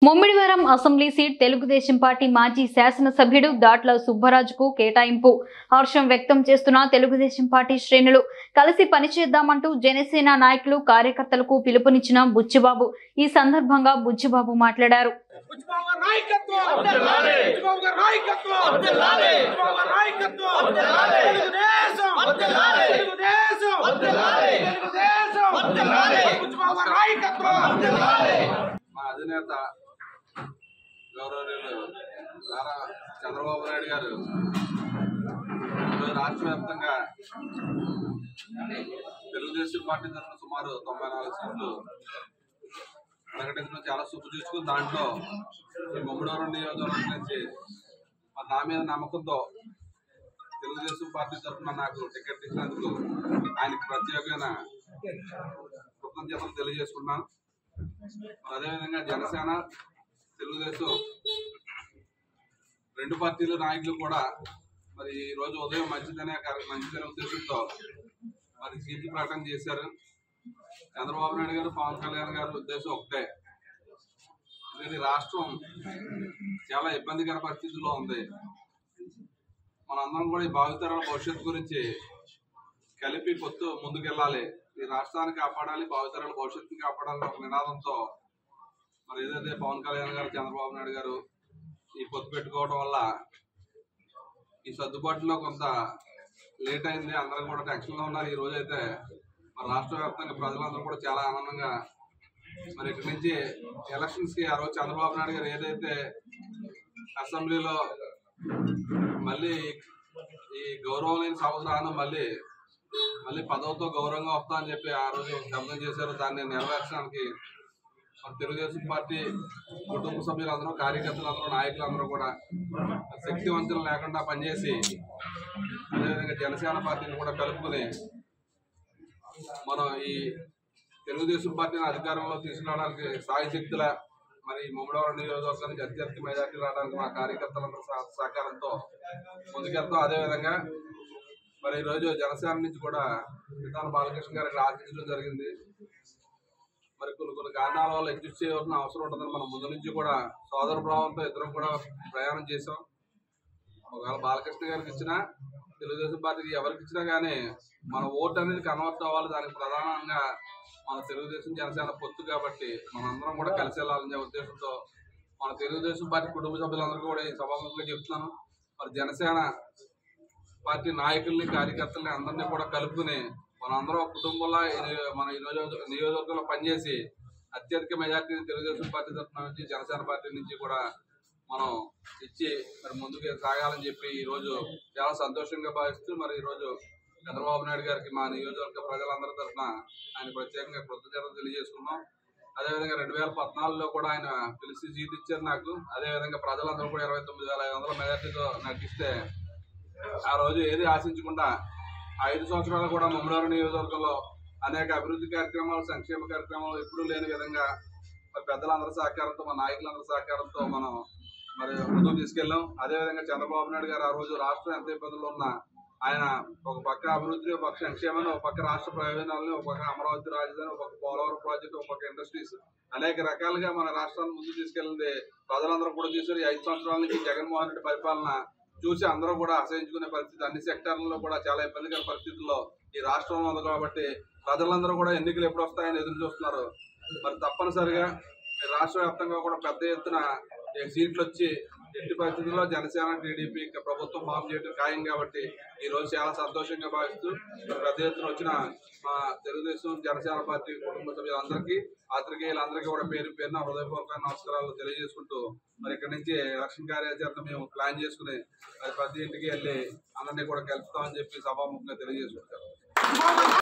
Mummidivaram assembly seat Telugu Desam party మాజీ శాసనసభ్యుడు దాట్ల సుబ్బరాజుకు కేటాయింపు హర్షం వ్యక్తం చేస్తున్న తెలుగుదేశం పార్టీ శ్రేణులు కలిసి పనిచేద్దామంటూ జనసేన నాయకులు కార్యకర్తలకు పిలుపునిచ్చిన బుచ్చిబాబు ఈ సందర్భంగా బుచ్చిబాబు మాట్లాడారు. అధినేత గౌరవనీయులు నారా చంద్రబాబు నాయుడు గారు రాష్ట్ర వ్యాప్తంగా తెలుగుదేశం పార్టీ తరఫున సుమారు 94 సీట్లు ప్రకటించడం చాలా శుభ చూసుకుని దాంట్లో ఈ ముమ్మిడివరం నియోజకవర్గం నుంచి నా మీద నమ్మకంతో తెలుగుదేశం పార్టీ తరఫున నాకు టికెట్ ఇచ్చినందుకు ఆయనకు ప్రత్యేకమైన కృతజ్ఞతలు తెలియజేసుకున్నాను. అదేవిధంగా జనసేన తెలుగుదేశం రెండు పార్టీల నాయకులు కూడా మరి ఈ రోజు ఉదయం మంచిదనే ఉద్దేశంతో మరి సీట్లు ప్రకటన చేశారు. చంద్రబాబు నాయుడు గారు, పవన్ కళ్యాణ్ గారి ఉద్దేశం ఒకటే, ఎందుకంటే రాష్ట్రం చాలా ఇబ్బందికర పరిస్థితుల్లో ఉంది. మనందరం కూడా ఈ భావితరాల భవిష్యత్తు గురించి కలిపి పొత్తు ముందుకెళ్ళాలి, ఈ రాష్ట్రాన్ని కాపాడాలి, భావితరాల భవిష్యత్తుని కాపాడాలని ఒక నినాదంతో మరి ఏదైతే పవన్ కళ్యాణ్ గారు, చంద్రబాబు నాయుడు గారు ఈ పొత్తు పెట్టుకోవడం వల్ల ఈ సర్దుబాటులో కొంత లేట్ అయింది. అందరం కూడా టెన్షన్లో ఉన్నారు. ఈ రోజు అయితే మరి రాష్ట్ర వ్యాప్తంగా ప్రజలందరూ కూడా చాలా ఆనందంగా మరి ఇక్కడి నుంచి ఎలక్షన్స్కి ఆ రోజు చంద్రబాబు నాయుడు గారు ఏదైతే అసెంబ్లీలో మళ్ళీ ఈ గౌరవం లేని సంవత్సరాన్ని మళ్ళీ పదవుతో గౌరవంగా వస్తా అని చెప్పి ఆ రోజు శబ్దం చేశారు. దాన్ని నెరవేర్చడానికి తెలుగుదేశం పార్టీ కుటుంబ సభ్యులందరూ, కార్యకర్తలందరూ, నాయకులందరూ కూడా శక్తివంతులు లేకుండా పనిచేసి అదేవిధంగా జనసేన పార్టీని కూడా కలుపుకుని మనం ఈ తెలుగుదేశం పార్టీని అధికారంలో తీసుకురావడానికి సాయశక్తుల మరి ముమ్మిడివరం నియోజకవర్గానికి అత్యధిక మెజార్టీ రావడానికి మా కార్యకర్తలందరూ సహకారంతో ముందుకెళ్తాం. అదేవిధంగా మరి ఈరోజు జనసేన నుంచి కూడా పితాని బాలకృష్ణ గారికి ఆశించడం జరిగింది. మరి కొన్ని కారణాల వల్ల అడ్జస్ట్ చేయవలసిన అవసరం ఉంటుందని మనం ముందు నుంచి కూడా సోదర భావంతో ఇద్దరం కూడా ప్రయాణం చేసాం. ఒకవేళ బాలకృష్ణ గారికి ఇచ్చినా, తెలుగుదేశం పార్టీకి ఎవరికి ఇచ్చినా కానీ మన ఓటు అనేది కన్వర్ట్ అవ్వాలి. దానికి ప్రధానంగా మన తెలుగుదేశం జనసేన పొత్తు కాబట్టి మనందరం కూడా కలిసి వెళ్ళాలనే ఉద్దేశంతో మన తెలుగుదేశం పార్టీ కుటుంబ సభ్యులందరికీ కూడా ఈ సభాముఖంగా చెప్తున్నాను. మరి జనసేన పార్టీ నాయకుల్ని, కార్యకర్తల్ని అందరినీ కూడా కలుపుకుని మనందరం కుటుంబంలో మన ఈ నియోజకవర్గంలో పనిచేసి అత్యధిక మెజార్టీని తెలుగుదేశం పార్టీ తరఫున నుంచి, జనసేన పార్టీ నుంచి కూడా మనం ఇచ్చి మరి ముందుకు సాగాలని చెప్పి ఈరోజు చాలా సంతోషంగా భావిస్తూ మరి ఈరోజు చంద్రబాబు నాయుడు గారికి మా నియోజకవర్గ ప్రజలందరి తరఫున ఆయన ప్రత్యేకంగా కృతజ్ఞతలు తెలియజేసుకున్నాం. అదేవిధంగా 2014లో కూడా ఆయన పిలిచి సీట్ ఇచ్చారు నాకు. అదేవిధంగా ప్రజలందరూ కూడా 29,500 మెజార్టీతో నటిస్తే ఆ రోజు ఏది ఆశించకుండా 5 సంవత్సరాలు కూడా ముమ్మిడివరం నియోజకవర్గంలో అనేక అభివృద్ధి కార్యక్రమాలు, సంక్షేమ కార్యక్రమాలు ఎప్పుడూ లేని విధంగా మరి పెద్దలందరి సహకారంతో, మన నాయకులందరి సహకారంతో మనం మరి ముందుకు తీసుకెళ్ళాం. అదేవిధంగా చంద్రబాబు నాయుడు గారు ఆ రోజు రాష్ట్రం ఎంత ఇబ్బందుల్లో ఉన్నా ఆయన ఒక పక్క అభివృద్ధి, ఒక పక్క సంక్షేమాన్ని, ఒక పక్క రాష్ట్ర ప్రయోజనాలను, ఒక పక్క అమరావతి రాజధాని, ఒక పక్క పోలవరం ప్రాజెక్టు, ఒక పక్క ఇండస్ట్రీస్ అనేక రకాలుగా మన రాష్ట్రాన్ని ముందుకు తీసుకెళ్ళింది ప్రజలందరూ కూడా చూశారు. ఈ 5 సంవత్సరాల నుంచి జగన్మోహన్ రెడ్డి పరిపాలన చూసి అందరూ కూడా అసహించుకునే పరిస్థితి, అన్ని సెక్టార్లలో కూడా చాలా ఇబ్బందికర పరిస్థితుల్లో ఈ రాష్ట్రంలో ఉంది. కాబట్టి ప్రజలందరూ కూడా ఎన్నికలు ఎప్పుడు వస్తాయని ఎదురు చూస్తున్నారు. మరి తప్పనిసరిగా రాష్ట్ర వ్యాప్తంగా కూడా పెద్ద ఎత్తున సీట్లు వచ్చి ఎట్టి పరిస్థితుల్లో జనసేన, టీడీపీ ప్రభుత్వం ఫామ్ చేయడం ఖాయం. కాబట్టి ఈ రోజు చాలా సంతోషంగా భావిస్తూ పెద్ద ఎత్తున వచ్చిన మా తెలుగుదేశం జనసేన పార్టీ కుటుంబ సభ్యులందరికీ, పాత్రికేయులందరికీ కూడా పేరు పేరున హృదయపూర్వక నమస్కారాలు తెలియజేసుకుంటూ మరి ఇక్కడి నుంచి ఎలక్షన్ కార్యాచరణ మేము ప్లాన్ చేసుకుని మరి ప్రతి ఇంటికి వెళ్ళి అందరినీ కూడా కలుపుతామని చెప్పి సభాముఖంగా తెలియజేసుకుంటాం.